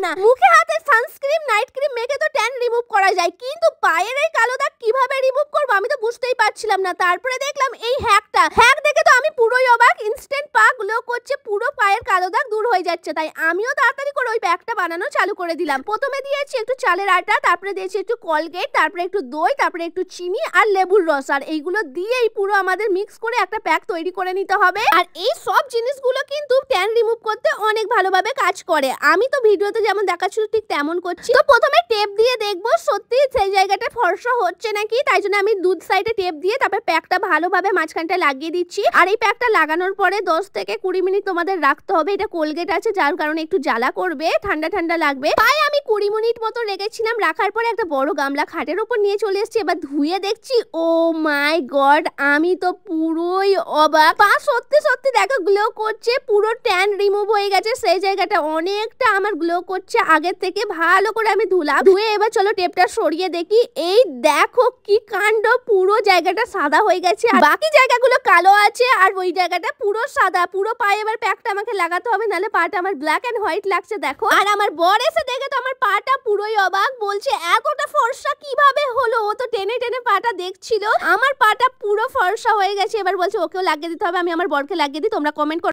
না। মুখে হাতে সানস্ক্রিন নাইট ক্রিম মেখে তো ট্যান রিমুভ করা যায়, কিন্তু পায়ের এই কালো দাগ কিভাবে রিমুভ করবো আমি তো বুঝতেই পারছিলাম না। তারপরে দেখলাম এই হ্যাক দেখে তো আমি পুরোই অবাক। ইনস্ট্যান্ট পা গ্লো করছে, পুরো পায়ের কালো দাগ দূর হয়ে যাচ্ছে। তাই আমিও তাড়াতাড়ি করে ওই প্যাকটা বানানো চালু করে দিলাম। প্রথমে দিয়েছি একটু চালের আটা, তারপরে দিয়েছি একটু কলগেট, তারপরে একটু দই, তারপরে একটু চিনি আর লেবুর রস। আর এইগুলো দিয়েই পুরো আমাদের মিক্স করে একটা প্যাক তৈরি করে নিতে হবে। আর এই সব জিনিসগুলো কিন্তু ট্যান রিমুভ করতে অনেক ভালোভাবে কাজ করে। আমি তো ভিডিওতে যেমন দেখাচ্ছি ঠিক তেমন করছি। তো প্রথমে টেপ দিয়ে দেখবো সত্যি সেই জায়গাটা ফর্সা হচ্ছে নাকি। তাই জন্য আমি দুধ সাইডে টেপ দিয়ে তারপরে প্যাকটা ভালোভাবে মাঝখানটা লাগিয়ে দিচ্ছি। আর এই প্যাকটা লাগানোর পরে 10 থেকে 20 মিনিট তোমাদের রাখতে হবে। এটা কোলগেট আছে যার কারণে একটু জ্বালা করবে, ঠান্ডা ঠান্ডা লাগবে। তাই আমি 20 মিনিট মতো রেখেছিলাম। রাখার পরে একটা বড় গামলা খাটের উপর নিয়ে চলে এসেছি। এবার ধুয়ে দেখছি, ও মাই গড, আমি তো পুরোই অবাক। পা সত্যি সত্যি দেখো গ্লো করছে, পুরো ট্যান রিমুভ হয়ে গেছে। সেই জায়গাটা অনেকটা আমার গ্লো করছে আগের থেকে। ভালো করে আমি ধুলাম, ধুয়ে এবার চলো টেপটা সরিয়ে দেখি। এই দেখো কি কাণ্ড, পুরো জায়গাটা সাদা হয়ে গেছে, আর বাকি জায়গাগুলো কালো আছে, আর ওই জায়গাটা পুরো সাদা। পুরো পায়ে এবার প্যাকটা আমাকে লাগাতে হবে, নাহলে পাটা আমার ব্ল্যাক এন্ড হোয়াইট লাগছে দেখো। আর আমার বর এসে দেখে তো আমার পাটা পুরোই অবাক, বলছে এতটা ফর্সা কিভাবে হলো। ও তো টেনে টেনে পাটা দেখছিল, আমার পাটা পুরো ফর্সা হয়ে গেছে। এবার বলছে ওকেও লাগিয়ে দিতে হবে। আমি আমার বরকে লাগিয়ে দিই, তোমরা কমেন্ট করো।